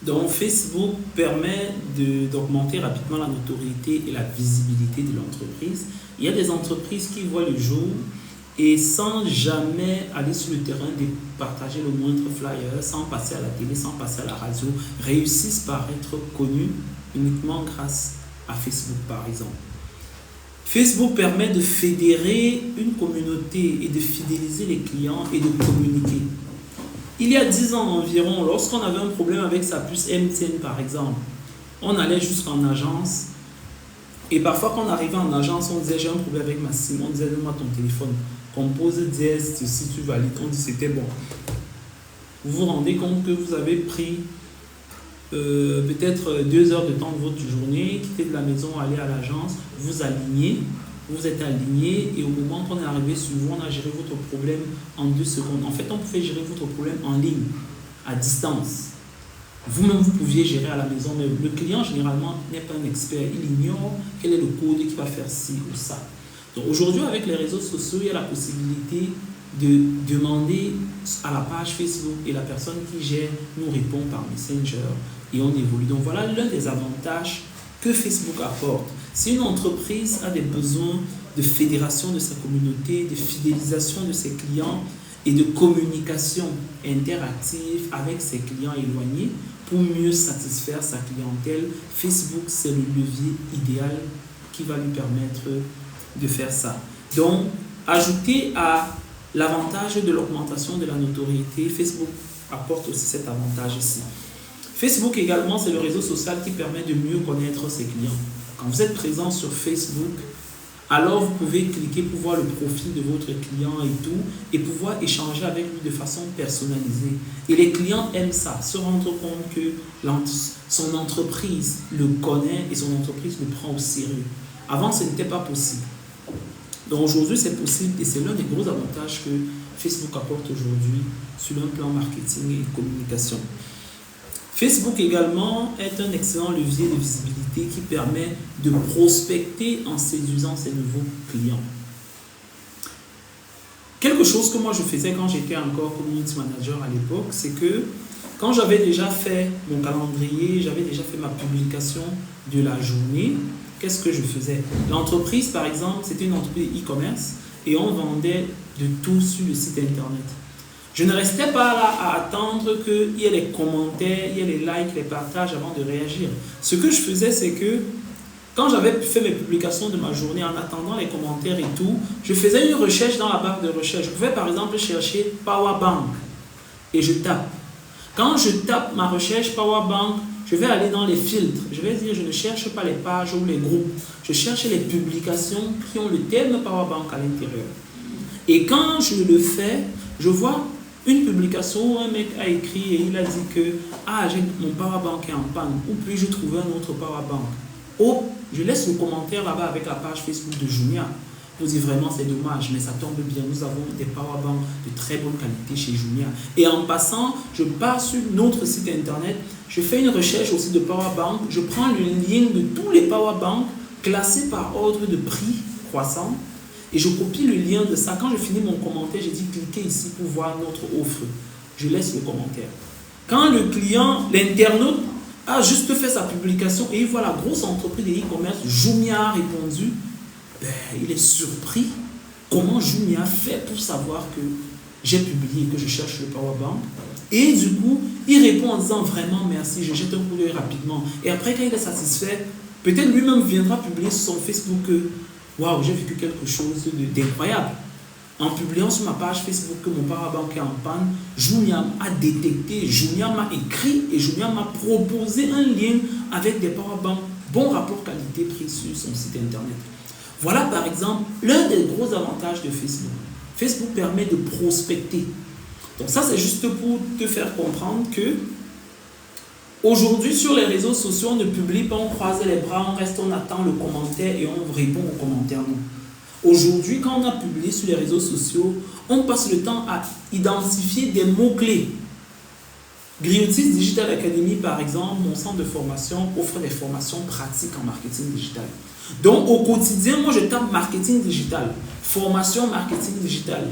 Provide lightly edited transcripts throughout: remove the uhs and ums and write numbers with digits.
Donc, Facebook permet d'augmenter rapidement la notoriété et la visibilité de l'entreprise. Il y a des entreprises qui voient le jour et sans jamais aller sur le terrain, de partager le moindre flyer, sans passer à la télé, sans passer à la radio, réussissent par être connus uniquement grâce à Facebook, par exemple. Facebook permet de fédérer une communauté et de fidéliser les clients et de communiquer. Il y a 10 ans environ, lorsqu'on avait un problème avec sa puce MTN par exemple, on allait jusqu'en agence et parfois quand on arrivait en agence, on disait j'ai un problème avec ma SIM, on disait donne-moi ton téléphone, compose dièse, si tu valides, on dit c'était bon. Vous vous rendez compte que vous avez pris peut-être 2 heures de temps de votre journée, quitter de la maison, aller à l'agence, vous alignez, vous êtes aligné et au moment qu'on est arrivé sur vous, on a géré votre problème en 2 secondes. En fait, on pouvait gérer votre problème en ligne, à distance. Vous-même, vous pouviez gérer à la maison, mais le client, généralement, n'est pas un expert. Il ignore quel est le code qui va faire ci ou ça. Donc aujourd'hui, avec les réseaux sociaux, il y a la possibilité de demander à la page Facebook et la personne qui gère nous répond par Messenger et on évolue. Donc voilà l'un des avantages que Facebook apporte. Si une entreprise a des besoins de fédération de sa communauté, de fidélisation de ses clients et de communication interactive avec ses clients éloignés pour mieux satisfaire sa clientèle, Facebook, c'est le levier idéal qui va lui permettre de faire ça. Donc, ajouté à l'avantage de l'augmentation de la notoriété, Facebook apporte aussi cet avantage ici. Facebook également, c'est le réseau social qui permet de mieux connaître ses clients. Quand vous êtes présent sur Facebook, alors vous pouvez cliquer pour voir le profil de votre client et tout, et pouvoir échanger avec lui de façon personnalisée. Et les clients aiment ça, se rendre compte que son entreprise le connaît et son entreprise le prend au sérieux. Avant, ce n'était pas possible. Donc aujourd'hui, c'est possible et c'est l'un des gros avantages que Facebook apporte aujourd'hui sur un plan marketing et communication. Facebook également est un excellent levier de visibilité qui permet de prospecter en séduisant ses nouveaux clients. Quelque chose que moi je faisais quand j'étais encore community manager à l'époque, c'est que quand j'avais déjà fait mon calendrier, j'avais déjà fait ma publication de la journée, qu'est-ce que je faisais? L'entreprise, par exemple, c'était une entreprise e-commerce et on vendait de tout sur le site internet. Je ne restais pas là à attendre qu'il y ait les commentaires, il y ait les likes, les partages avant de réagir. Ce que je faisais, c'est que quand j'avais fait mes publications de ma journée, en attendant les commentaires et tout, je faisais une recherche dans la barre de recherche. Je pouvais par exemple chercher Powerbank et je tape. Quand je tape ma recherche Powerbank, je vais aller dans les filtres. Je vais dire, je ne cherche pas les pages ou les groupes. Je cherche les publications qui ont le terme Powerbank à l'intérieur. Et quand je le fais, je vois une publication où un mec a écrit et il a dit que mon powerbank est en panne, ou puis-je trouver un autre powerbank. Oh, je laisse le commentaire là-bas avec la page Facebook de Jumia. Vous dites vraiment c'est dommage, mais ça tombe bien, nous avons des powerbanks de très bonne qualité chez Jumia. Et en passant, je pars sur notre site internet, je fais une recherche aussi de powerbank, je prends le lien de tous les powerbanks classés par ordre de prix croissant. Et je copie le lien de ça. Quand je finis mon commentaire, je dis cliquez ici pour voir notre offre. Je laisse le commentaire. Quand le client, l'internaute, a juste fait sa publication et il voit la grosse entreprise de e-commerce, Jumia a répondu, il est surpris. Comment Jumia fait pour savoir que j'ai publié et que je cherche le powerbank? Et du coup, il répond en disant vraiment merci, je jette un coup d'œil rapidement. Et après, quand il est satisfait, peut-être lui-même viendra publier sur son Facebook que waouh, j'ai vécu quelque chose d'incroyable. En publiant sur ma page Facebook que mon powerbank est en panne, Jumia a détecté, Jumia m'a écrit et Jumia m'a proposé un lien avec des powerbanks bon rapport qualité-prix sur son site internet. Voilà par exemple l'un des gros avantages de Facebook. Facebook permet de prospecter. Donc ça, c'est juste pour te faire comprendre que aujourd'hui, sur les réseaux sociaux, on ne publie pas, on croise les bras, on reste, on attend le commentaire et on répond aux commentaires. Non. Aujourd'hui, quand on a publié sur les réseaux sociaux, on passe le temps à identifier des mots-clés. Griotis Digital Academy, par exemple, mon centre de formation, offre des formations pratiques en marketing digital. Donc, au quotidien, moi, je tape marketing digital, formation marketing digital.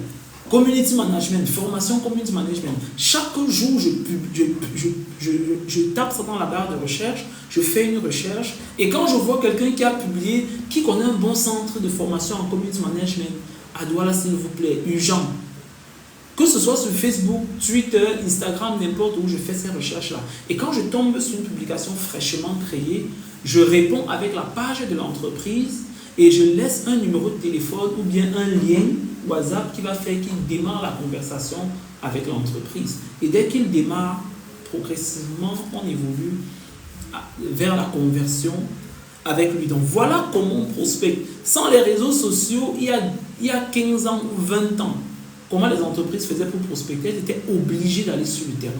Community management, formation community management. Chaque jour, je tape ça dans la barre de recherche, je fais une recherche, et quand je vois quelqu'un qui a publié, qui connaît un bon centre de formation en community management, à Douala, s'il vous plaît, urgent. Que ce soit sur Facebook, Twitter, Instagram, n'importe où, je fais ces recherches-là. Et quand je tombe sur une publication fraîchement créée, je réponds avec la page de l'entreprise et je laisse un numéro de téléphone ou bien un lien WhatsApp qui va faire qu'il démarre la conversation avec l'entreprise. Et dès qu'il démarre, progressivement, on évolue vers la conversion avec lui. Donc voilà comment on prospecte. Sans les réseaux sociaux, il y a 15 ans ou 20 ans, comment les entreprises faisaient pour prospecter? Elles étaient obligées d'aller sur le terrain.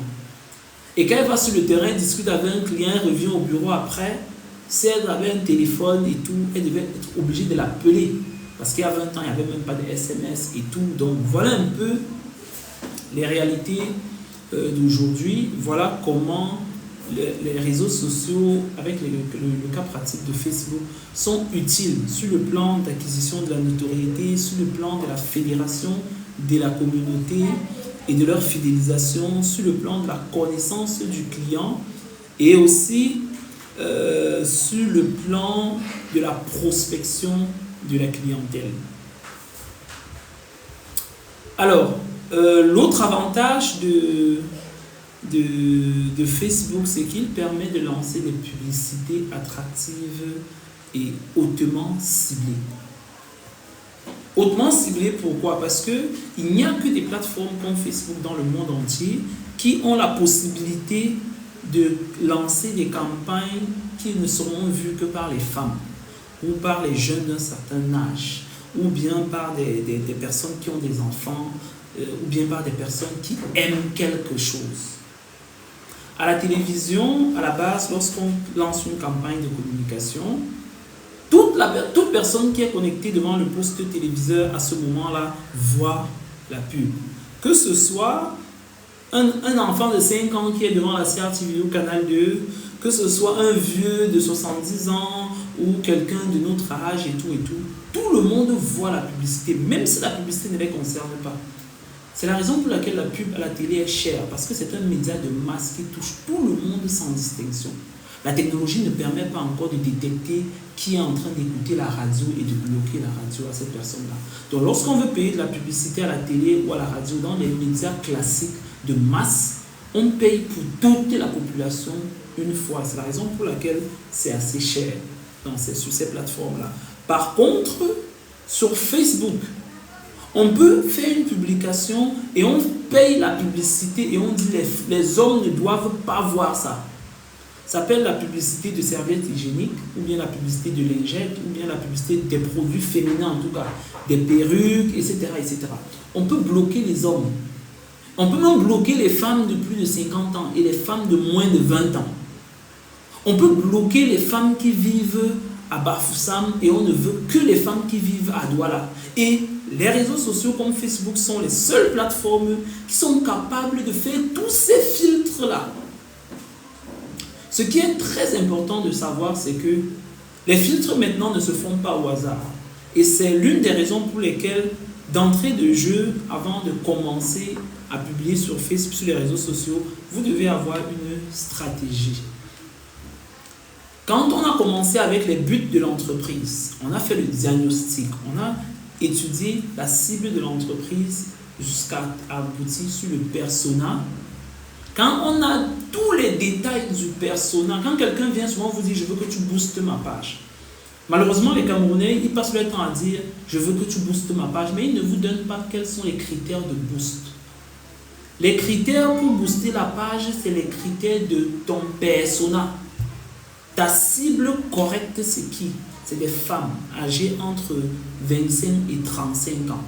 Et quand elle va sur le terrain, discute avec un client, revient au bureau après, si elle avait un téléphone et tout, elle devait être obligée de l'appeler. Parce qu'il y a 20 ans, il n'y avait même pas de SMS et tout. Donc voilà un peu les réalités d'aujourd'hui. Voilà comment les réseaux sociaux, avec le cas pratique de Facebook, sont utiles sur le plan d'acquisition de la notoriété, sur le plan de la fédération de la communauté et de leur fidélisation, sur le plan de la connaissance du client et aussi sur le plan de la prospection de la clientèle. Alors, l'autre avantage de Facebook, c'est qu'il permet de lancer des publicités attractives et hautement ciblées. Hautement ciblées, pourquoi? Parce qu'il n'y a que des plateformes comme Facebook dans le monde entier qui ont la possibilité de lancer des campagnes qui ne seront vues que par les femmes ou par les jeunes d'un certain âge ou bien par des personnes qui ont des enfants ou bien par des personnes qui aiment quelque chose. À la télévision, à la base, lorsqu'on lance une campagne de communication, toute personne qui est connectée devant le poste téléviseur à ce moment-là voit la pub. Que ce soit un enfant de 5 ans qui est devant la CRTV ou Canal 2, que ce soit un vieux de 70 ans ou quelqu'un de notre âge et tout le monde voit la publicité, même si la publicité ne les concerne pas. C'est la raison pour laquelle la pub à la télé est chère, parce que c'est un média de masse qui touche tout le monde sans distinction. La technologie ne permet pas encore de détecter qui est en train d'écouter la radio et de bloquer la radio à cette personne-là. Donc lorsqu'on veut payer de la publicité à la télé ou à la radio dans les médias classiques de masse, on paye pour toute la population une fois. C'est la raison pour laquelle c'est assez cher sur ces plateformes-là. Par contre, sur Facebook, on peut faire une publication et on paye la publicité et on dit les hommes ne doivent pas voir ça. Ça s'appelle la publicité de serviettes hygiéniques ou bien la publicité de lingettes ou bien la publicité des produits féminins en tout cas, des perruques, etc., etc. On peut bloquer les hommes. On peut même bloquer les femmes de plus de 50 ans et les femmes de moins de 20 ans. On peut bloquer les femmes qui vivent à Bafoussam et on ne veut que les femmes qui vivent à Douala. Et les réseaux sociaux comme Facebook sont les seules plateformes qui sont capables de faire tous ces filtres-là. Ce qui est très important de savoir, c'est que les filtres maintenant ne se font pas au hasard. Et c'est l'une des raisons pour lesquelles, d'entrée de jeu, avant de commencer à publier sur Facebook, sur les réseaux sociaux, vous devez avoir une stratégie. Quand on a commencé avec les buts de l'entreprise, on a fait le diagnostic, on a étudié la cible de l'entreprise jusqu'à aboutir sur le persona. Quand on a tous les détails du persona, quand quelqu'un vient souvent vous dire « je veux que tu boostes ma page », malheureusement les Camerounais, ils passent leur temps à dire « je veux que tu boostes ma page », mais ils ne vous donnent pas quels sont les critères de boost. Les critères pour booster la page, c'est les critères de ton persona. Ta cible correcte, c'est qui? C'est des femmes âgées entre 25 et 35 ans.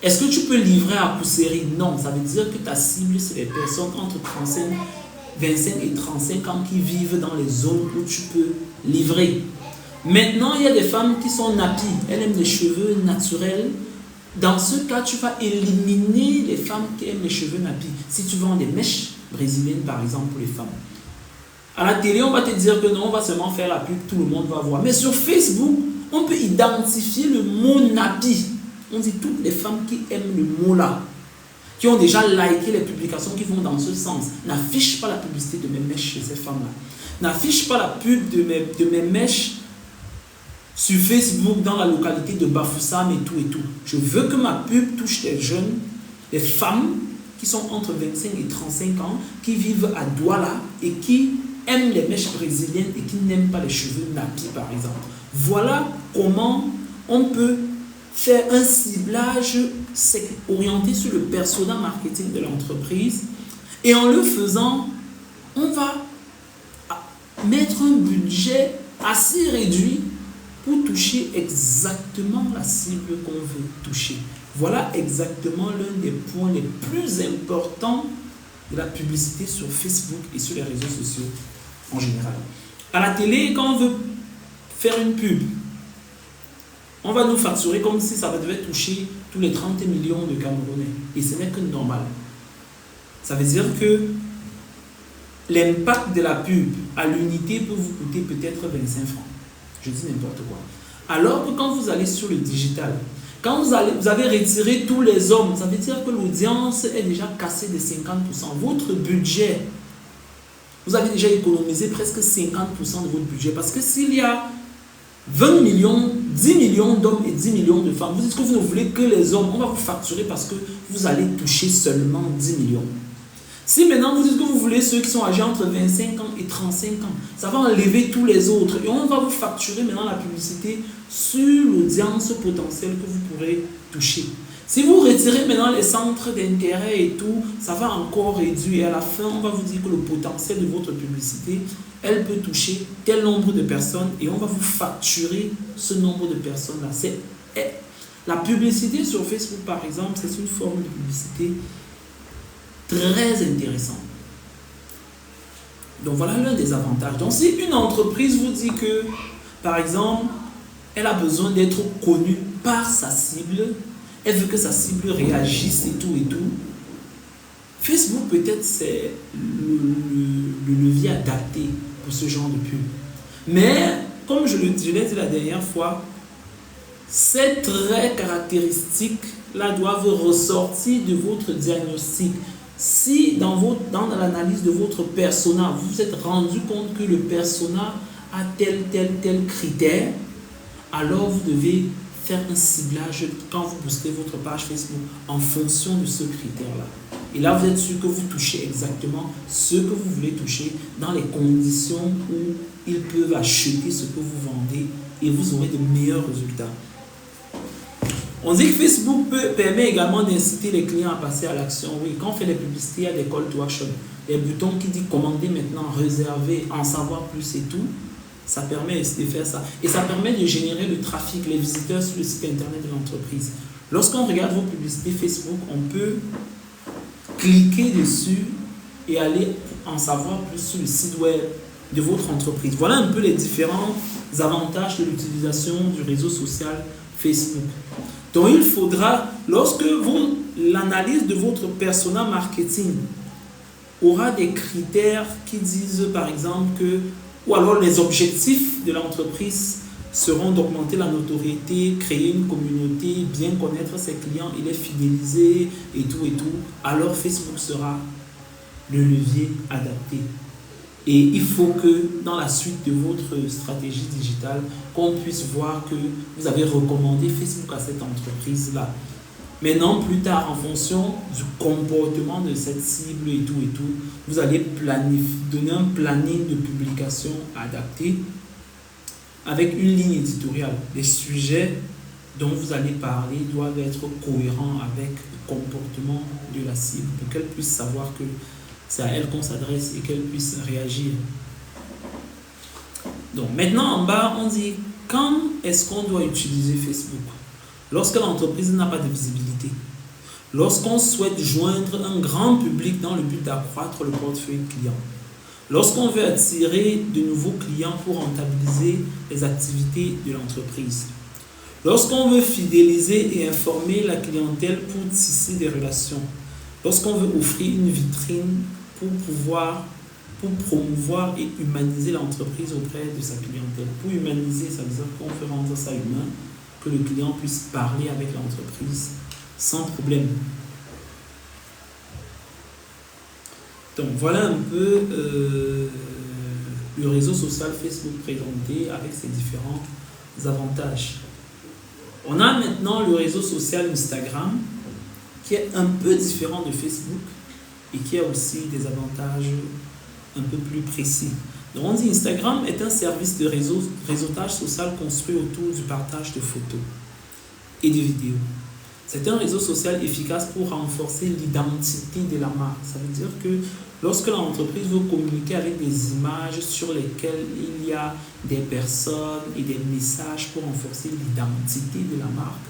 Est-ce que tu peux livrer à Pousseri? Non, ça veut dire que ta cible, c'est les personnes entre 25 et 35 ans qui vivent dans les zones où tu peux livrer. Maintenant, il y a des femmes qui sont nappies, elles aiment les cheveux naturels. Dans ce cas, tu vas éliminer les femmes qui aiment les cheveux nappies. Si tu vends des mèches brésiliennes, par exemple, pour les femmes. À la télé, on va te dire que non, on va seulement faire la pub, tout le monde va voir. Mais sur Facebook, on peut identifier le mot nappy. On dit toutes les femmes qui aiment le mot là. qui ont déjà liké les publications qui vont dans ce sens. N'affiche pas la publicité de mes mèches chez ces femmes-là. N'affiche pas la pub de mes mèches sur Facebook dans la localité de Bafoussam et tout et tout. Je veux que ma pub touche les jeunes, les femmes qui sont entre 25 et 35 ans, qui vivent à Douala et qui aiment les mèches brésiliennes et qui n'aiment pas les cheveux nappis, par exemple. Voilà comment on peut faire un ciblage orienté sur le persona marketing de l'entreprise. Et en le faisant, on va mettre un budget assez réduit pour toucher exactement la cible qu'on veut toucher. Voilà exactement l'un des points les plus importants de la publicité sur Facebook et sur les réseaux sociaux en général. À la télé, quand on veut faire une pub, on va nous facturer comme si ça devait toucher tous les 30 millions de Camerounais. Et ce n'est que normal. Ça veut dire que l'impact de la pub à l'unité peut vous coûter peut-être 25 francs. Je dis n'importe quoi. Alors que quand vous allez sur le digital, quand vous avez retiré tous les hommes, ça veut dire que l'audience est déjà cassée de 50%. Votre budget, vous avez déjà économisé presque 50% de votre budget. Parce que s'il y a 20 millions, 10 millions d'hommes et 10 millions de femmes, vous dites que vous ne voulez que les hommes, on va vous facturer parce que vous allez toucher seulement 10 millions. Si maintenant vous dites que vous voulez ceux qui sont âgés entre 25 ans et 35 ans, ça va enlever tous les autres et on va vous facturer maintenant la publicité sur l'audience potentielle que vous pourrez toucher. Si vous retirez maintenant les centres d'intérêt et tout, ça va encore réduire. Et à la fin, on va vous dire que le potentiel de votre publicité, elle peut toucher tel nombre de personnes et on va vous facturer ce nombre de personnes-là. La publicité sur Facebook, par exemple, c'est une forme de publicité très intéressante. Donc voilà l'un des avantages. Donc si une entreprise vous dit que, par exemple, elle a besoin d'être connue par sa cible, elle veut que sa cible réagisse et tout, Facebook peut-être c'est le levier adapté pour ce genre de pub. Mais, comme je l'ai dit la dernière fois, ces traits caractéristiques-là doivent ressortir de votre diagnostic. Si dans l'analyse de votre persona, vous vous êtes rendu compte que le persona a tel critère, alors vous devez faire un ciblage quand vous boostez votre page Facebook en fonction de ce critère-là. Et là, vous êtes sûr que vous touchez exactement ce que vous voulez toucher dans les conditions où ils peuvent acheter ce que vous vendez et vous aurez de meilleurs résultats. On dit que Facebook permet également d'inciter les clients à passer à l'action. Oui, quand on fait les publicités, il y a des call to action. Les boutons qui disent commander maintenant, réserver, en savoir plus et tout. Ça permet de faire ça. Et ça permet de générer le trafic, les visiteurs sur le site internet de l'entreprise. Lorsqu'on regarde vos publicités Facebook, on peut cliquer dessus et aller en savoir plus sur le site web de votre entreprise. Voilà un peu les différents avantages de l'utilisation du réseau social Facebook. Donc il faudra, lorsque l'analyse de votre persona marketing aura des critères qui disent par exemple que, ou alors les objectifs de l'entreprise seront d'augmenter la notoriété, créer une communauté, bien connaître ses clients et les fidéliser et tout, alors Facebook sera le levier adapté. Et il faut que dans la suite de votre stratégie digitale, qu'on puisse voir que vous avez recommandé Facebook à cette entreprise-là. Maintenant, plus tard, en fonction du comportement de cette cible et tout, vous allez donner un planning de publication adapté avec une ligne éditoriale. Les sujets dont vous allez parler doivent être cohérents avec le comportement de la cible pour qu'elle puisse savoir que c'est à elle qu'on s'adresse et qu'elle puisse réagir. Donc maintenant en bas, on dit quand est-ce qu'on doit utiliser Facebook? Lorsque l'entreprise n'a pas de visibilité. Lorsqu'on souhaite joindre un grand public dans le but d'accroître le portefeuille client. Lorsqu'on veut attirer de nouveaux clients pour rentabiliser les activités de l'entreprise. Lorsqu'on veut fidéliser et informer la clientèle pour tisser des relations. Lorsqu'on veut offrir une vitrine pour promouvoir et humaniser l'entreprise auprès de sa clientèle. Pour humaniser, ça veut dire qu'on fait rendre ça humain, que le client puisse parler avec l'entreprise sans problème. Donc voilà un peu le réseau social Facebook présenté avec ses différents avantages. On a maintenant le réseau social Instagram qui est un peu différent de Facebook et qui a aussi des avantages un peu plus précis. Donc on dit Instagram est un service de réseautage social construit autour du partage de photos et de vidéos. C'est un réseau social efficace pour renforcer l'identité de la marque. Ça veut dire que lorsque l'entreprise veut communiquer avec des images sur lesquelles il y a des personnes et des messages pour renforcer l'identité de la marque,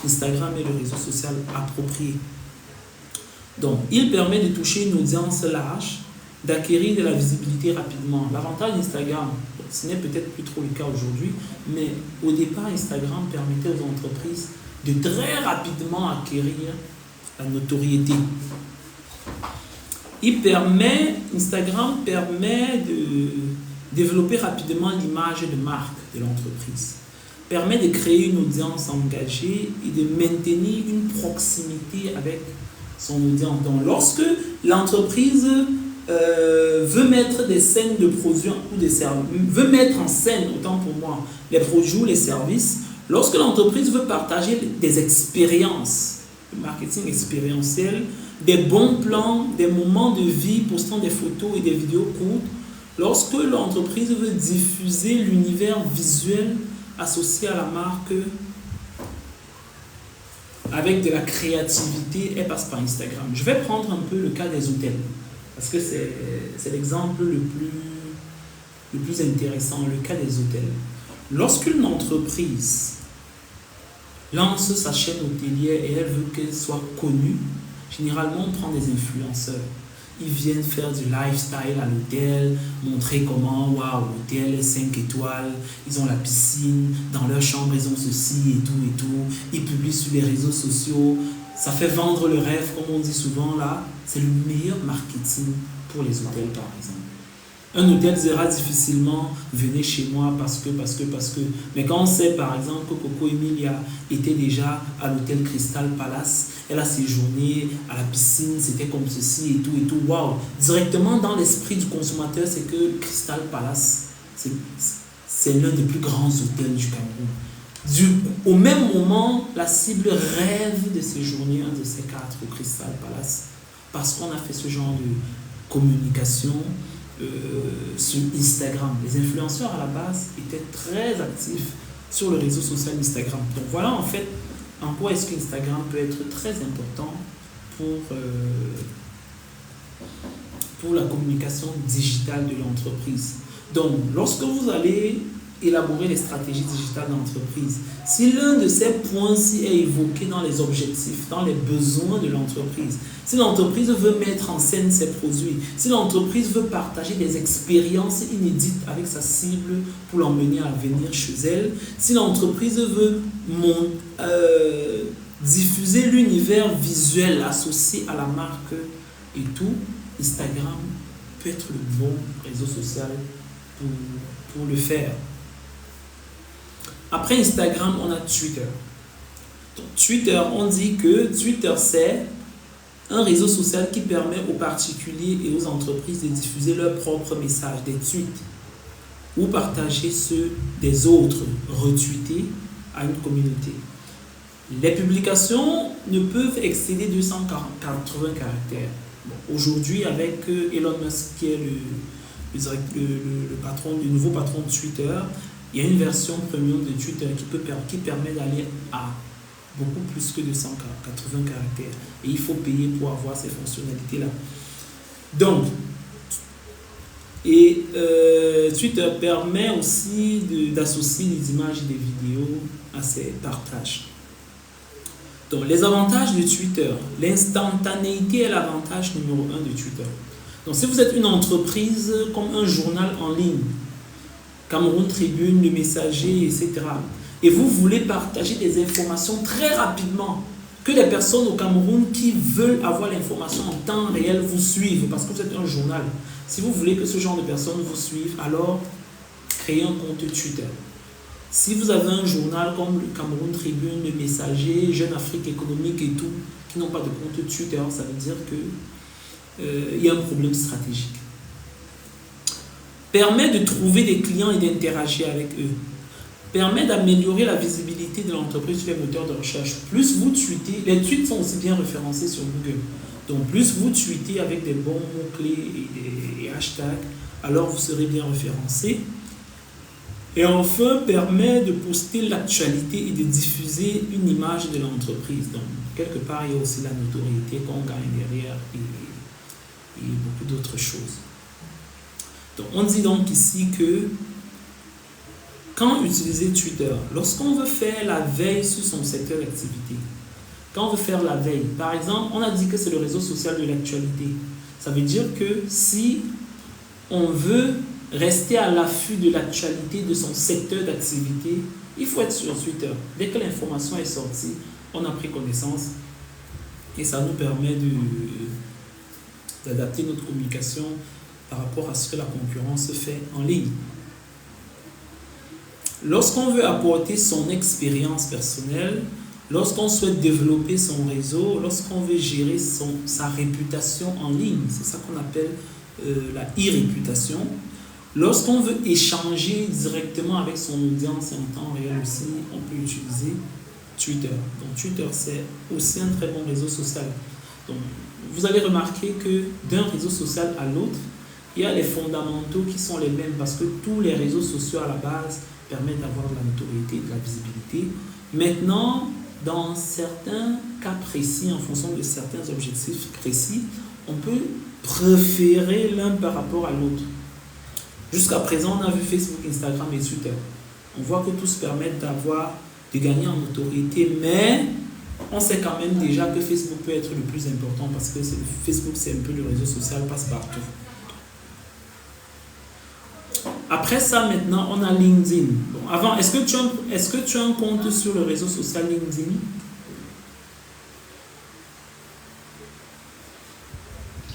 Instagram est le réseau social approprié. Donc, il permet de toucher une audience large, d'acquérir de la visibilité rapidement. L'avantage d'Instagram, ce n'est peut-être plus trop le cas aujourd'hui, mais au départ, Instagram permettait aux entreprises de très rapidement acquérir la notoriété. Instagram permet de développer rapidement l'image de marque de l'entreprise, permet de créer une audience engagée et de maintenir une proximité avec son audience. Donc, lorsque l'entreprise veut mettre des scènes de produits ou des services, veut mettre en scène, autant pour moi, les produits ou les services, lorsque l'entreprise veut partager des expériences, le marketing expérientiel, des bons plans, des moments de vie, postant des photos et des vidéos courtes, lorsque l'entreprise veut diffuser l'univers visuel associé à la marque avec de la créativité, elle passe par Instagram. Je vais prendre un peu le cas des hôtels, parce que c'est l'exemple le plus intéressant, le cas des hôtels. Lorsqu'une entreprise lance sa chaîne hôtelière et elle veut qu'elle soit connue, généralement on prend des influenceurs. Ils viennent faire du lifestyle à l'hôtel, montrer comment, waouh, l'hôtel est 5 étoiles, ils ont la piscine, dans leur chambre ils ont ceci et tout et tout. Ils publient sur les réseaux sociaux, ça fait vendre le rêve, comme on dit souvent là. C'est le meilleur marketing pour les hôtels par exemple. Un hôtel dira difficilement venez chez moi parce que. Mais quand on sait par exemple que Coco Emilia était déjà à l'hôtel Crystal Palace, elle a séjourné à la piscine, c'était comme ceci et tout, waouh! Directement dans l'esprit du consommateur, c'est que Crystal Palace, c'est l'un des plus grands hôtels du Cameroun. Au même moment, la cible rêve de séjourner un de ces 4 au Crystal Palace parce qu'on a fait ce genre de communication sur Instagram. Les influenceurs à la base étaient très actifs sur le réseau social Instagram. Donc voilà en fait en quoi est-ce qu'Instagram peut être très important pour la communication digitale de l'entreprise. Donc lorsque vous allez élaborer les stratégies digitales d'entreprise, si l'un de ces points-ci est évoqué dans les objectifs, dans les besoins de l'entreprise, si l'entreprise veut mettre en scène ses produits, si l'entreprise veut partager des expériences inédites avec sa cible pour l'emmener à venir chez elle, si l'entreprise veut diffuser l'univers visuel associé à la marque et tout, Instagram peut être le bon réseau social pour le faire. Après Instagram, on a Twitter. Donc, Twitter, on dit que Twitter, c'est un réseau social qui permet aux particuliers et aux entreprises de diffuser leurs propres messages, des tweets, ou partager ceux des autres, retweeter à une communauté. Les publications ne peuvent excéder 280 caractères. Bon, aujourd'hui, avec Elon Musk, qui est le nouveau patron de Twitter, il y a une version premium de Twitter qui permet d'aller à beaucoup plus que 280 caractères. Et il faut payer pour avoir ces fonctionnalités-là. Donc, Twitter permet aussi d'associer des images et des vidéos à ces partages. Donc, les avantages de Twitter. L'instantanéité est l'avantage numéro 1 de Twitter. Donc, si vous êtes une entreprise comme un journal en ligne, Cameroun Tribune, Le Messager, etc. Et vous voulez partager des informations très rapidement, que les personnes au Cameroun qui veulent avoir l'information en temps réel vous suivent, parce que vous êtes un journal. Si vous voulez que ce genre de personnes vous suivent, alors créez un compte Twitter. Si vous avez un journal comme le Cameroun Tribune, Le Messager, Jeune Afrique Économique et tout, qui n'ont pas de compte Twitter, ça veut dire que il y a un problème stratégique. Permet de trouver des clients et d'interagir avec eux. Permet d'améliorer la visibilité de l'entreprise sur les moteurs de recherche. Plus vous tweetez, les tweets sont aussi bien référencés sur Google. Donc plus vous tweetez avec des bons mots-clés et hashtags, alors vous serez bien référencé. Et enfin, permet de poster l'actualité et de diffuser une image de l'entreprise. Donc, quelque part, il y a aussi la notoriété qu'on gagne derrière et beaucoup d'autres choses. Donc, on dit donc ici que quand utiliser Twitter, lorsqu'on veut faire la veille sur son secteur d'activité, quand on veut faire la veille, par exemple, on a dit que c'est le réseau social de l'actualité. Ça veut dire que si on veut rester à l'affût de l'actualité de son secteur d'activité, il faut être sur Twitter. Dès que l'information est sortie, on a pris connaissance et ça nous permet d'adapter notre communication par rapport à ce que la concurrence fait en ligne. Lorsqu'on veut apporter son expérience personnelle, lorsqu'on souhaite développer son réseau, lorsqu'on veut gérer sa réputation en ligne, c'est ça qu'on appelle la e-réputation. Lorsqu'on veut échanger directement avec son audience en temps réel aussi, on peut utiliser Twitter. Donc Twitter, c'est aussi un très bon réseau social. Donc, vous allez remarquer que d'un réseau social à l'autre, il y a les fondamentaux qui sont les mêmes parce que tous les réseaux sociaux à la base permettent d'avoir de la notoriété, de la visibilité. Maintenant, dans certains cas précis, en fonction de certains objectifs précis, on peut préférer l'un par rapport à l'autre. Jusqu'à présent, on a vu Facebook, Instagram et Twitter. On voit que tous permettent de gagner en notoriété, mais on sait quand même déjà que Facebook peut être le plus important parce que Facebook, c'est un peu le réseau social passe-partout. Après ça, maintenant, on a LinkedIn. Bon, avant, est-ce que tu as un compte sur le réseau social LinkedIn?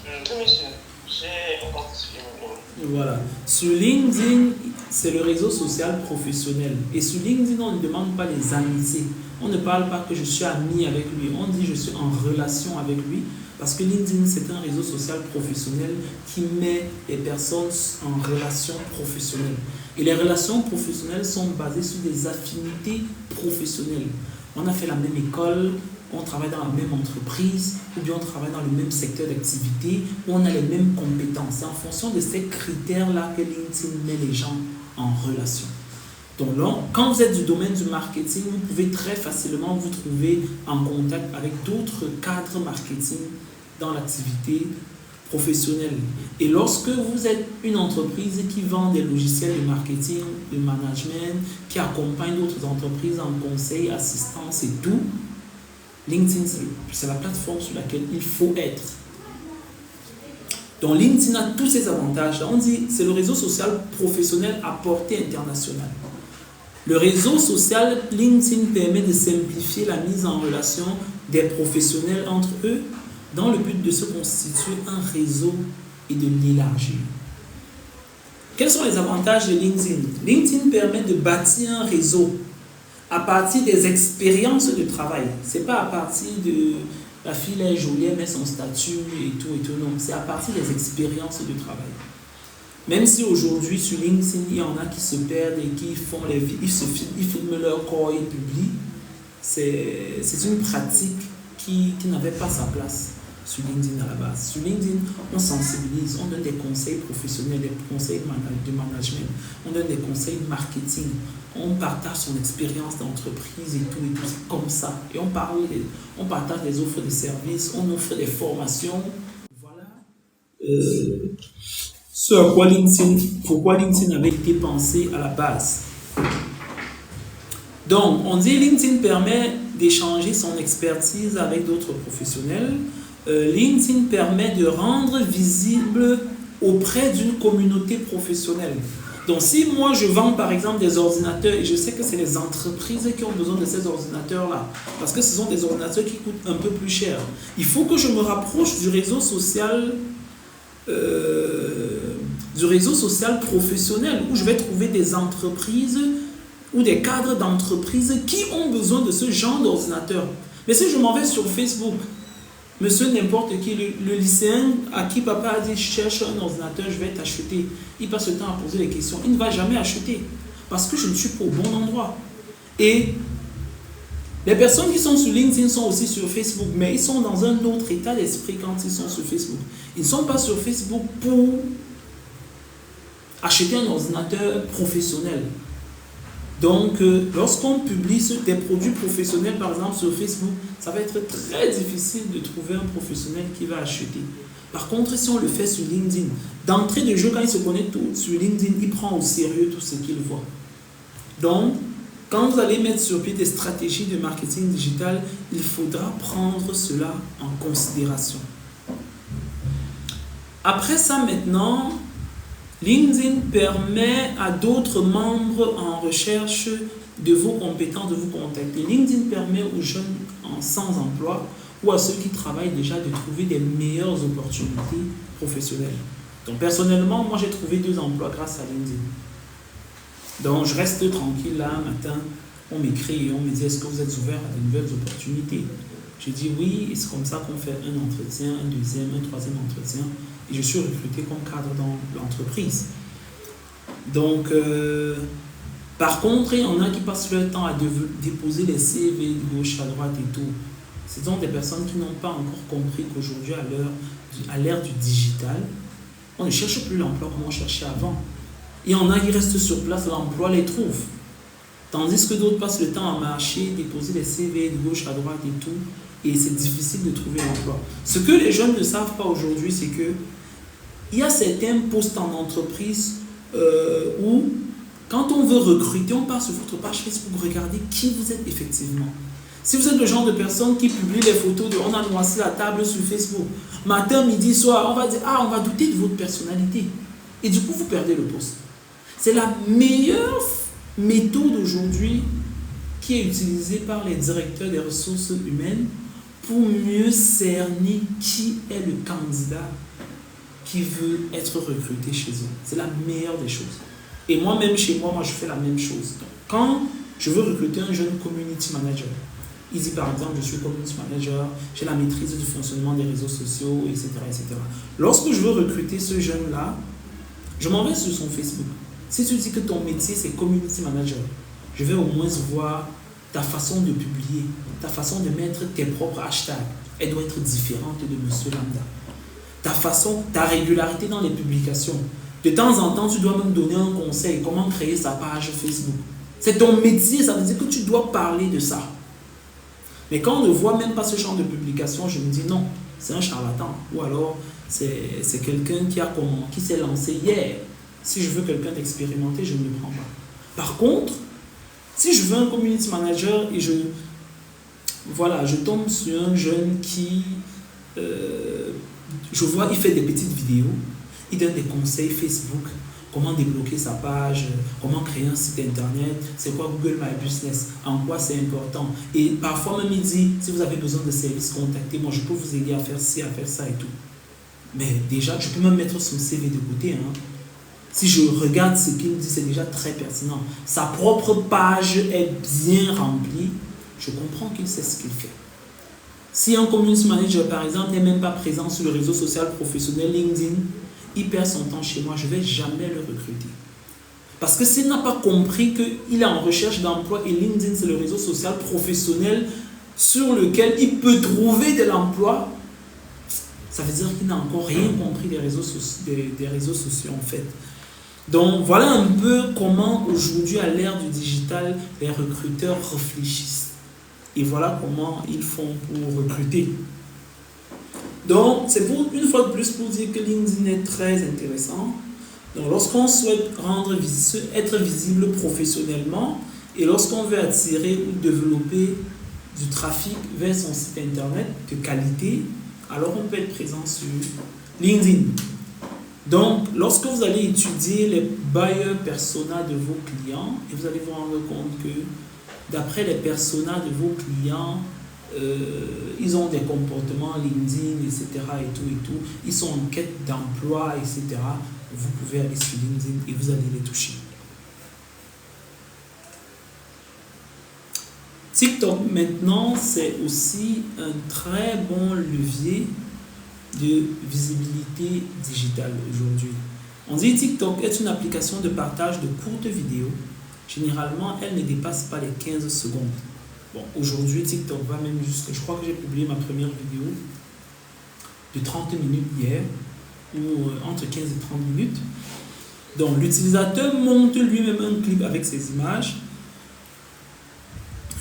Oui, monsieur. J'ai un compte sur LinkedIn. Voilà. Sur LinkedIn, c'est le réseau social professionnel. Et sur LinkedIn, on ne demande pas les amitiés. On ne parle pas que je suis ami avec lui. On dit je suis en relation avec lui. Parce que LinkedIn, c'est un réseau social professionnel qui met les personnes en relation professionnelle. Et les relations professionnelles sont basées sur des affinités professionnelles. On a fait la même école, on travaille dans la même entreprise, ou bien on travaille dans le même secteur d'activité, où on a les mêmes compétences. C'est en fonction de ces critères-là que LinkedIn met les gens en relation. Donc là, quand vous êtes du domaine du marketing, vous pouvez très facilement vous trouver en contact avec d'autres cadres marketing dans l'activité professionnelle. Et lorsque vous êtes une entreprise qui vend des logiciels de marketing, de management, qui accompagne d'autres entreprises en conseil, assistance et tout, LinkedIn, c'est la plateforme sur laquelle il faut être. Donc LinkedIn a tous ces avantages. On dit c'est le réseau social professionnel à portée internationale. Le réseau social LinkedIn permet de simplifier la mise en relation des professionnels entre eux dans le but de se constituer un réseau et de l'élargir. Quels sont les avantages de LinkedIn? LinkedIn permet de bâtir un réseau à partir des expériences de travail. Ce n'est pas à partir de la fille est jolie, elle met son statut et tout, non. C'est à partir des expériences de travail. Même si aujourd'hui sur LinkedIn, il y en a qui se perdent et qui font ils filment leur corps et publient, c'est une pratique qui n'avait pas sa place sur LinkedIn à la base. Sur LinkedIn, on sensibilise, on donne des conseils professionnels, des conseils de management, on donne des conseils de marketing, on partage son expérience d'entreprise et tout, c'est comme ça. Et on partage des offres de services, on offre des formations. Voilà pourquoi LinkedIn avait été pensé à la base. Donc, on dit LinkedIn permet d'échanger son expertise avec d'autres professionnels. LinkedIn permet de rendre visible auprès d'une communauté professionnelle. Donc, si moi je vends par exemple des ordinateurs et je sais que c'est les entreprises qui ont besoin de ces ordinateurs-là, parce que ce sont des ordinateurs qui coûtent un peu plus cher, il faut que je me rapproche du réseau social professionnel où je vais trouver des entreprises ou des cadres d'entreprises qui ont besoin de ce genre d'ordinateur. Mais si je m'en vais sur Facebook, Monsieur n'importe qui, le lycéen à qui papa a dit je cherche un ordinateur, je vais t'acheter. Il passe le temps à poser des questions. Il ne va jamais acheter parce que je ne suis pas au bon endroit. Et les personnes qui sont sur LinkedIn sont aussi sur Facebook, mais ils sont dans un autre état d'esprit quand ils sont sur Facebook. Ils ne sont pas sur Facebook pour acheter un ordinateur professionnel. Donc, lorsqu'on publie des produits professionnels, par exemple sur Facebook, ça va être très difficile de trouver un professionnel qui va acheter. Par contre, si on le fait sur LinkedIn, d'entrée de jeu, quand il se connecte sur LinkedIn, il prend au sérieux tout ce qu'il voit. Donc, quand vous allez mettre sur pied des stratégies de marketing digital, il faudra prendre cela en considération. Après ça, maintenant, LinkedIn permet à d'autres membres en recherche de vos compétences de vous contacter. LinkedIn permet aux jeunes sans emploi ou à ceux qui travaillent déjà de trouver des meilleures opportunités professionnelles. Donc personnellement, moi j'ai trouvé 2 emplois grâce à LinkedIn. Donc je reste tranquille là, un matin, on m'écrit et on me dit est-ce que vous êtes ouvert à de nouvelles opportunités? Je dis oui, et c'est comme ça qu'on fait un entretien, un deuxième, un troisième entretien. Et je suis recruté comme cadre dans l'entreprise. Donc, par contre, il y en a qui passent leur temps à déposer les CV de gauche à droite et tout. Ce sont des personnes qui n'ont pas encore compris qu'aujourd'hui, à l'ère du digital, on ne cherche plus l'emploi comme on cherchait avant. Il y en a qui restent sur place, l'emploi les trouve. Tandis que d'autres passent le temps à marcher, déposer les CV de gauche à droite et tout. Et c'est difficile de trouver l'emploi. Ce que les jeunes ne savent pas aujourd'hui, c'est que il y a certains postes en entreprise où, quand on veut recruter, on passe sur votre page Facebook, regardez qui vous êtes effectivement. Si vous êtes le genre de personne qui publie les photos de « on a noirci la table sur Facebook », matin, midi, soir, on va dire « ah, on va douter de votre personnalité ». Et du coup, vous perdez le poste. C'est la meilleure méthode aujourd'hui qui est utilisée par les directeurs des ressources humaines pour mieux cerner qui est le candidat qui veut être recruté chez eux. C'est la meilleure des choses. Et moi-même, chez moi, je fais la même chose. Donc, quand je veux recruter un jeune community manager, il dit par exemple, je suis community manager, j'ai la maîtrise du fonctionnement des réseaux sociaux, etc., etc. Lorsque je veux recruter ce jeune-là, je m'en vais sur son Facebook. Si tu dis que ton métier, c'est community manager, je vais au moins voir ta façon de publier, ta façon de mettre tes propres hashtags, elle doit être différente de Monsieur Lambda. Ta régularité dans les publications. De temps en temps, tu dois même donner un conseil, comment créer sa page Facebook. C'est ton métier, ça veut dire que tu dois parler de ça. Mais quand on ne voit même pas ce genre de publication, je me dis non, c'est un charlatan. Ou alors, c'est quelqu'un qui s'est lancé hier. Si je veux quelqu'un d'expérimenté, je ne le prends pas. Par contre, si je veux un community manager et je tombe sur un jeune qui, je vois, il fait des petites vidéos, il donne des conseils Facebook, comment débloquer sa page, comment créer un site internet, c'est quoi Google My Business, en quoi c'est important. Et parfois même il dit, si vous avez besoin de services, contactez-moi, je peux vous aider à faire ci, à faire ça et tout. Mais déjà, je peux même mettre son CV de côté. Si je regarde ce qu'il dit, c'est déjà très pertinent. Sa propre page est bien remplie. Je comprends qu'il sait ce qu'il fait. Si un community manager, par exemple, n'est même pas présent sur le réseau social professionnel LinkedIn, il perd son temps chez moi, je ne vais jamais le recruter. Parce que s'il n'a pas compris qu'il est en recherche d'emploi et LinkedIn, c'est le réseau social professionnel sur lequel il peut trouver de l'emploi, ça veut dire qu'il n'a encore rien compris des réseaux sociaux en fait. Donc voilà un peu comment aujourd'hui à l'ère du digital les recruteurs réfléchissent et voilà comment ils font pour recruter. Donc c'est une fois de plus pour dire que LinkedIn est très intéressant. Donc lorsqu'on souhaite être visible professionnellement et lorsqu'on veut attirer ou développer du trafic vers son site internet de qualité, alors on peut être présent sur LinkedIn. Donc, lorsque vous allez étudier les buyer personas de vos clients, et vous allez vous rendre compte que d'après les personas de vos clients, ils ont des comportements LinkedIn, etc. et tout. Ils sont en quête d'emploi, etc. Vous pouvez aller sur LinkedIn et vous allez les toucher. TikTok maintenant, c'est aussi un très bon levier de visibilité digitale aujourd'hui. On dit TikTok est une application de partage de courtes vidéos. Généralement, elle ne dépasse pas les 15 secondes. Bon, aujourd'hui, TikTok va même jusqu'à... Je crois que j'ai publié ma première vidéo de 30 minutes hier, ou entre 15 et 30 minutes. Donc, l'utilisateur monte lui-même un clip avec ses images.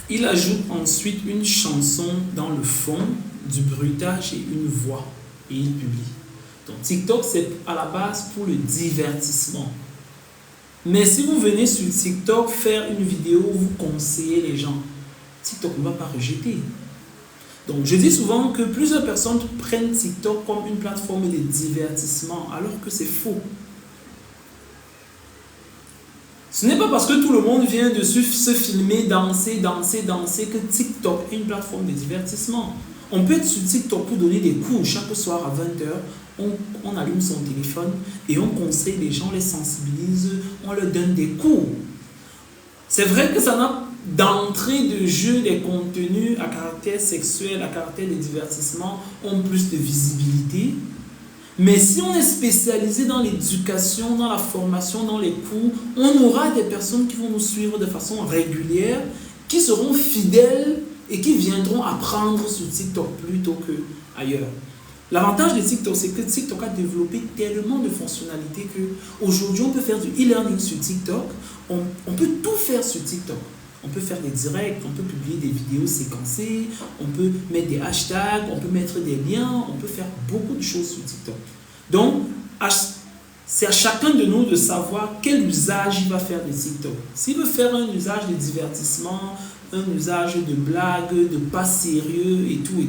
Il ajoute ensuite une chanson dans le fond, du bruitage et une voix, et il publie. Donc, TikTok, c'est à la base pour le divertissement. Mais si vous venez sur TikTok faire une vidéo où vous conseillez les gens, TikTok ne va pas rejeter. Donc, je dis souvent que plusieurs personnes prennent TikTok comme une plateforme de divertissement, alors que c'est faux. Ce n'est pas parce que tout le monde vient de se filmer, danser, que TikTok est une plateforme de divertissement. On peut être sur TikTok pour donner des cours chaque soir à 20h. On allume son téléphone et on conseille les gens, les sensibilise, on leur donne des cours. C'est vrai que ça n'a d'entrée de jeu des contenus à caractère sexuel, à caractère de divertissement, ont plus de visibilité. Mais si on est spécialisé dans l'éducation, dans la formation, dans les cours, on aura des personnes qui vont nous suivre de façon régulière, qui seront fidèles et qui viendront apprendre sur TikTok plutôt qu'ailleurs. L'avantage de TikTok, c'est que TikTok a développé tellement de fonctionnalités qu'aujourd'hui, on peut faire du e-learning sur TikTok. On peut tout faire sur TikTok. On peut faire des directs, on peut publier des vidéos séquencées, on peut mettre des hashtags, on peut mettre des liens, on peut faire beaucoup de choses sur TikTok. Donc, c'est à chacun de nous de savoir quel usage il va faire de TikTok. S'il veut faire un usage de divertissement, un usage de blague, de pas sérieux et tout,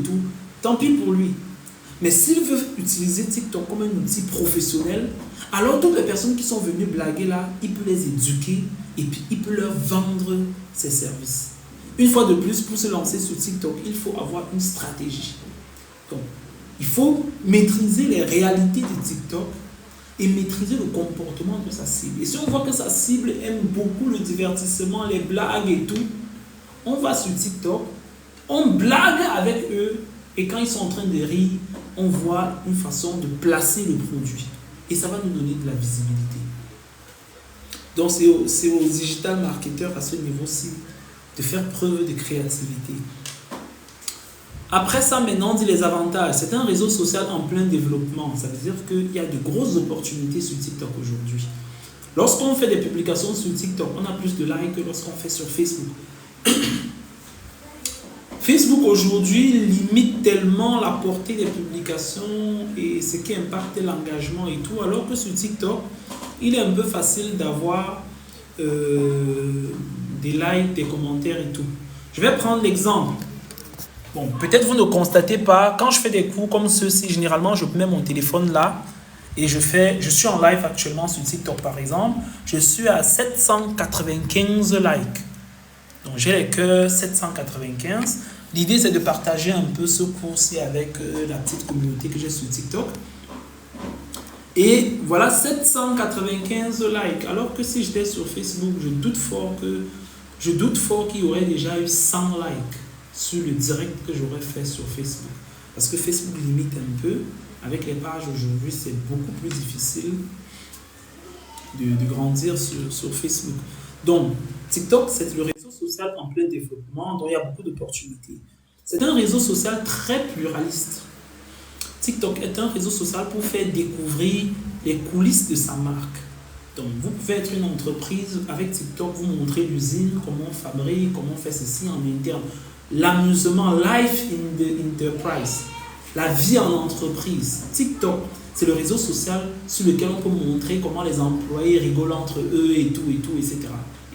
tant pis pour lui. Mais s'il veut utiliser TikTok comme un outil professionnel, alors toutes les personnes qui sont venues blaguer là, il peut les éduquer et puis il peut leur vendre ses services. Une fois de plus, pour se lancer sur TikTok, il faut avoir une stratégie. Donc, il faut maîtriser les réalités de TikTok et maîtriser le comportement de sa cible. Et si on voit que sa cible aime beaucoup le divertissement, les blagues et tout, on va sur TikTok, on blague avec eux et quand ils sont en train de rire, on voit une façon de placer le produit. Et ça va nous donner de la visibilité. Donc, c'est aux digital marketeurs à ce niveau-ci de faire preuve de créativité. Après ça, maintenant, on dit les avantages. C'est un réseau social en plein développement. Ça veut dire qu'il y a de grosses opportunités sur TikTok aujourd'hui. Lorsqu'on fait des publications sur TikTok, on a plus de likes que lorsqu'on fait sur Facebook. Facebook aujourd'hui limite tellement la portée des publications et ce qui impacte l'engagement et tout, alors que sur TikTok, il est un peu facile d'avoir des likes, des commentaires et tout. Je vais prendre l'exemple. Bon, peut-être vous ne constatez pas, quand je fais des cours comme ceux-ci, généralement, je mets mon téléphone là et je suis en live actuellement sur TikTok par exemple. Je suis à 795 likes. Donc, j'ai les cœurs 795. L'idée, c'est de partager un peu ce cours-ci avec la petite communauté que j'ai sur TikTok. Et voilà 795 likes. Alors que si j'étais sur Facebook, je doute fort qu'il y aurait déjà eu 100 likes sur le direct que j'aurais fait sur Facebook. Parce que Facebook limite un peu. Avec les pages aujourd'hui, c'est beaucoup plus difficile de grandir sur Facebook. Donc, TikTok, c'est le réseau social en plein développement, dont il y a beaucoup d'opportunités. C'est un réseau social très pluraliste. TikTok est un réseau social pour faire découvrir les coulisses de sa marque. Donc, vous pouvez être une entreprise, avec TikTok, vous montrez l'usine, comment on fabrique, comment on fait ceci en interne. L'amusement, life in the enterprise, la vie en entreprise. TikTok, c'est le réseau social sur lequel on peut montrer comment les employés rigolent entre eux et tout, etc.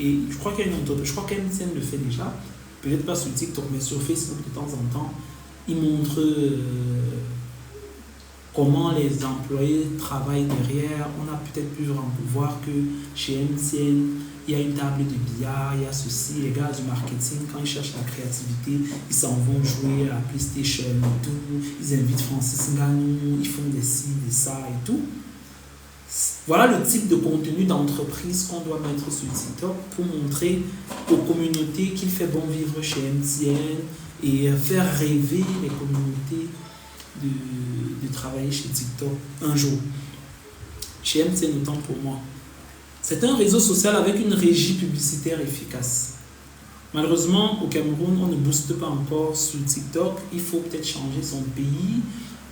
Et je crois qu'il y a une entreprise, je crois qu'MTN le fait déjà, peut-être pas sur TikTok, mais sur Facebook de temps en temps, ils montrent comment les employés travaillent derrière. On a peut-être pu voir que chez MTN, il y a une table de billard, il y a ceci, les gars du marketing, quand ils cherchent la créativité, ils s'en vont jouer à la PlayStation et tout, ils invitent Francis Ngannou, ils font des ci, des ça et tout. Voilà le type de contenu d'entreprise qu'on doit mettre sur TikTok pour montrer aux communautés qu'il fait bon vivre chez MTN et faire rêver les communautés de travailler chez TikTok un jour. Chez MTN, autant pour moi. C'est un réseau social avec une régie publicitaire efficace. Malheureusement, au Cameroun, on ne booste pas encore sur TikTok. Il faut peut-être changer son pays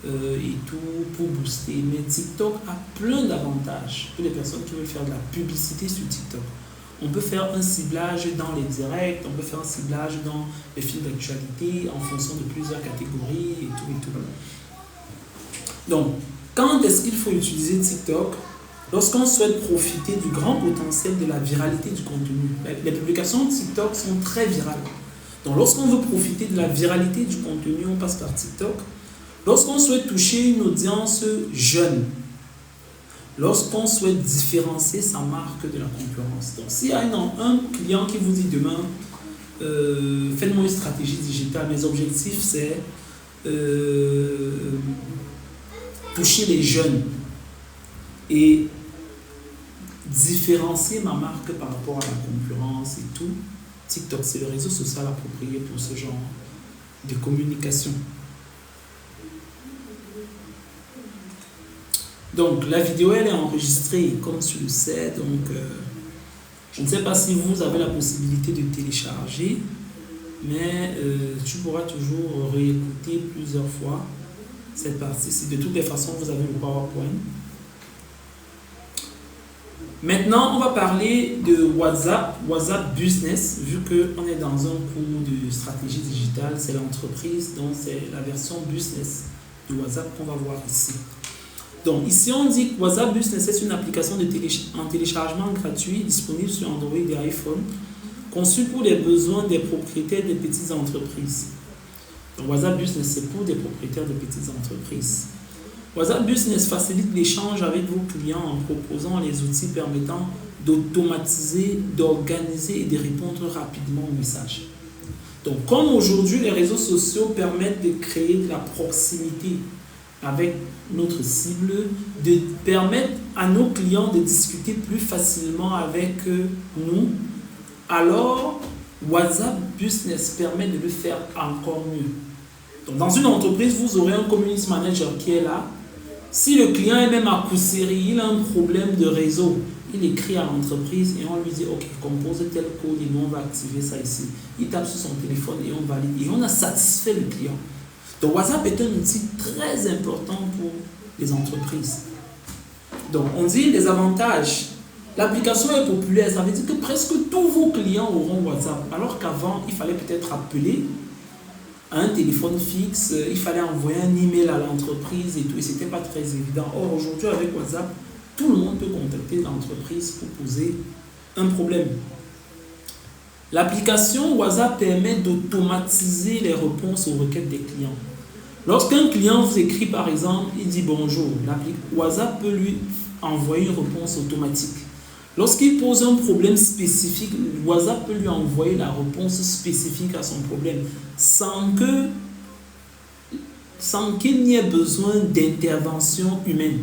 et tout pour booster. Mais TikTok a plein d'avantages pour les personnes qui veulent faire de la publicité sur TikTok. On peut faire un ciblage dans les directs, on peut faire un ciblage dans les fils d'actualité en fonction de plusieurs catégories et tout et tout. Donc, quand est-ce qu'il faut utiliser TikTok? Lorsqu'on souhaite profiter du grand potentiel de la viralité du contenu. Les publications TikTok sont très virales. Donc, lorsqu'on veut profiter de la viralité du contenu, on passe par TikTok. Lorsqu'on souhaite toucher une audience jeune, lorsqu'on souhaite différencier sa marque de la concurrence. Donc, s'il y a un client qui vous dit demain, faites-moi une stratégie digitale, mes objectifs, c'est toucher les jeunes et différencier ma marque par rapport à la concurrence et tout. TikTok, c'est le réseau social approprié pour ce genre de communication. Donc, la vidéo, elle est enregistrée, comme tu le sais. Donc, je ne sais pas si vous avez la possibilité de télécharger, mais tu pourras toujours réécouter plusieurs fois cette partie-ci. De toutes les façons, vous avez le PowerPoint. Maintenant, on va parler de WhatsApp Business, vu qu'on est dans un cours de stratégie digitale. C'est l'entreprise, donc c'est la version business de WhatsApp qu'on va voir ici. Donc ici, on dit que WhatsApp Business est une application en téléchargement gratuit disponible sur Android et iPhone, conçue pour les besoins des propriétaires des petites entreprises. Donc WhatsApp Business, c'est pour des propriétaires de petites entreprises. WhatsApp Business facilite l'échange avec vos clients en proposant les outils permettant d'automatiser, d'organiser et de répondre rapidement aux messages. Donc, comme aujourd'hui, les réseaux sociaux permettent de créer de la proximité avec notre cible, de permettre à nos clients de discuter plus facilement avec nous, alors WhatsApp Business permet de le faire encore mieux. Donc, dans une entreprise, vous aurez un community manager qui est là. Si le client est même à Kousséri, il a un problème de réseau, il écrit à l'entreprise et on lui dit ok, compose tel code et nous on va activer ça ici. Il tape sur son téléphone et on valide et on a satisfait le client. Donc WhatsApp est un outil très important pour les entreprises. Donc on dit les avantages. L'application est populaire, ça veut dire que presque tous vos clients auront WhatsApp. Alors qu'avant, il fallait peut-être appeler à un téléphone fixe, il fallait envoyer un email à l'entreprise et tout, et ce n'était pas très évident. Or, aujourd'hui, avec WhatsApp, tout le monde peut contacter l'entreprise pour poser un problème. L'application WhatsApp permet d'automatiser les réponses aux requêtes des clients. Lorsqu'un client vous écrit, par exemple, il dit bonjour, WhatsApp peut lui envoyer une réponse automatique. Lorsqu'il pose un problème spécifique, WhatsApp peut lui envoyer la réponse spécifique à son problème sans qu'il n'y ait besoin d'intervention humaine.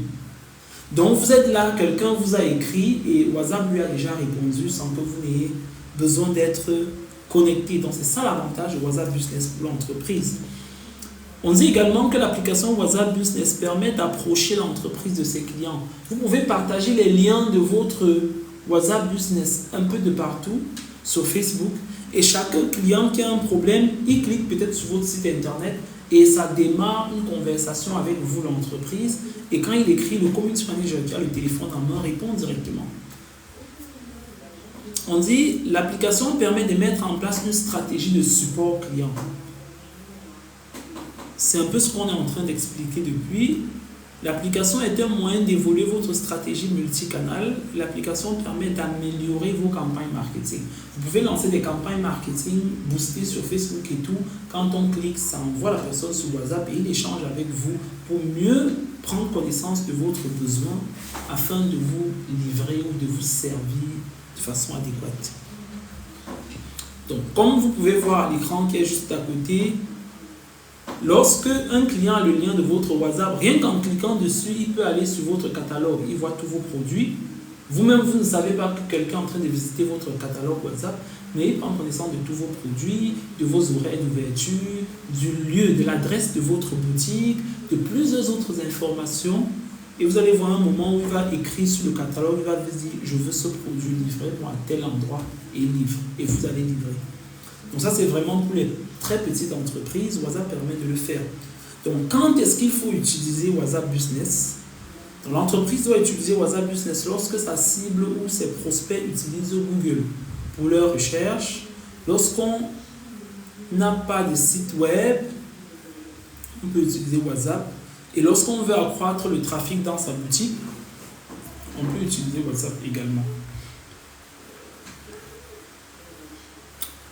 Donc vous êtes là, quelqu'un vous a écrit et WhatsApp lui a déjà répondu sans que vous n'ayez besoin d'être connecté. Donc c'est ça l'avantage de WhatsApp Business pour l'entreprise. On dit également que l'application WhatsApp Business permet d'approcher l'entreprise de ses clients. Vous pouvez partager les liens de votre WhatsApp Business un peu de partout sur Facebook et chaque client qui a un problème, il clique peut-être sur votre site internet et ça démarre une conversation avec vous, l'entreprise, et quand il écrit, le community manager qui a le téléphone en main répond directement. On dit l'application permet de mettre en place une stratégie de support client. C'est un peu ce qu'on est en train d'expliquer depuis. L'application est un moyen d'évoluer votre stratégie multicanal. L'application permet d'améliorer vos campagnes marketing. Vous pouvez lancer des campagnes marketing boostées sur Facebook et tout. Quand on clique, ça envoie la personne sur WhatsApp et il échange avec vous pour mieux prendre connaissance de votre besoin afin de vous livrer ou de vous servir de façon adéquate. Donc, comme vous pouvez voir à l'écran qui est juste à côté, lorsque un client a le lien de votre WhatsApp, rien qu'en cliquant dessus, il peut aller sur votre catalogue, il voit tous vos produits. Vous-même, vous ne savez pas que quelqu'un est en train de visiter votre catalogue WhatsApp, mais il prend connaissance de tous vos produits, de vos horaires d'ouverture, du lieu, de l'adresse de votre boutique, de plusieurs autres informations. Et vous allez voir un moment où il va écrire sur le catalogue, il va vous dire, je veux ce produit livré pour à tel endroit, et livre. Et vous allez livrer. Donc ça, c'est vraiment pour les très petites entreprises, WhatsApp permet de le faire. Donc quand est-ce qu'il faut utiliser WhatsApp Business? L'entreprise doit utiliser WhatsApp Business lorsque sa cible ou ses prospects utilisent Google pour leur recherche. Lorsqu'on n'a pas de site web, on peut utiliser WhatsApp. Et lorsqu'on veut accroître le trafic dans sa boutique, on peut utiliser WhatsApp également.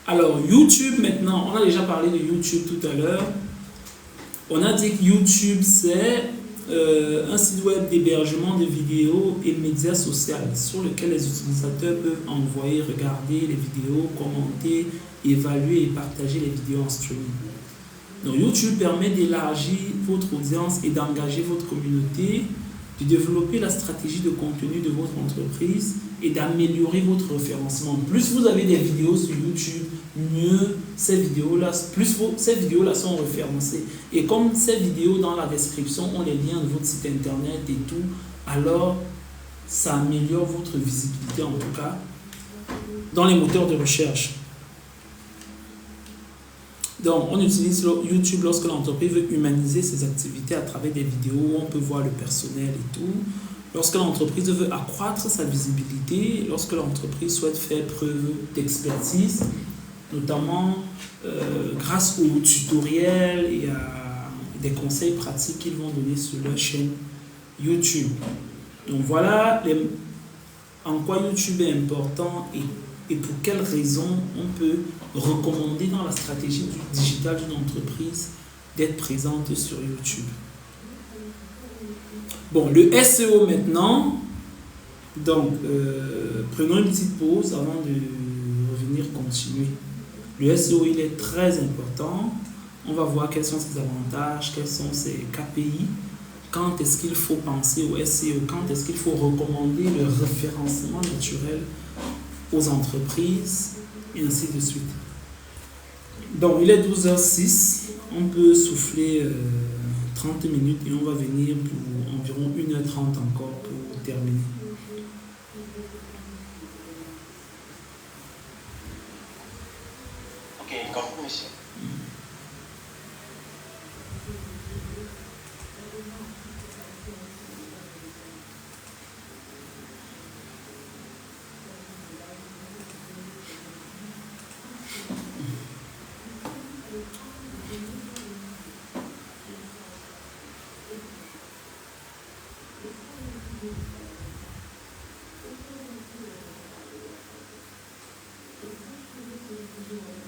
Alors, YouTube maintenant, on a déjà parlé de YouTube tout à l'heure. On a dit que YouTube, c'est un site web d'hébergement de vidéos et médias sociaux sur lequel les utilisateurs peuvent envoyer, regarder les vidéos, commenter, évaluer et partager les vidéos en streaming. Donc YouTube permet d'élargir votre audience et d'engager votre communauté, de développer la stratégie de contenu de votre entreprise et d'améliorer votre référencement. Plus vous avez des vidéos sur YouTube, mieux ces vidéos-là, ces vidéos-là sont référencées. Et comme ces vidéos dans la description ont les liens de votre site internet et tout, alors ça améliore votre visibilité en tout cas dans les moteurs de recherche. Donc, on utilise YouTube lorsque l'entreprise veut humaniser ses activités à travers des vidéos où on peut voir le personnel et tout. Lorsque l'entreprise veut accroître sa visibilité, lorsque l'entreprise souhaite faire preuve d'expertise, notamment grâce aux tutoriels et à des conseils pratiques qu'ils vont donner sur leur chaîne YouTube. Donc voilà en quoi YouTube est important et pour quelles raisons on peut recommander dans la stratégie digitale d'une entreprise d'être présente sur YouTube. Bon, le SEO maintenant. Donc, prenons une petite pause avant de revenir continuer. Le SEO, il est très important. On va voir quels sont ses avantages, quels sont ses KPI. Quand est-ce qu'il faut penser au SEO? Quand est-ce qu'il faut recommander le référencement naturel aux entreprises, et ainsi de suite. Donc, il est 12h06. On peut souffler 30 minutes et on va venir pour environ 1h30 encore pour terminer. Ok, compris, monsieur. Thank you.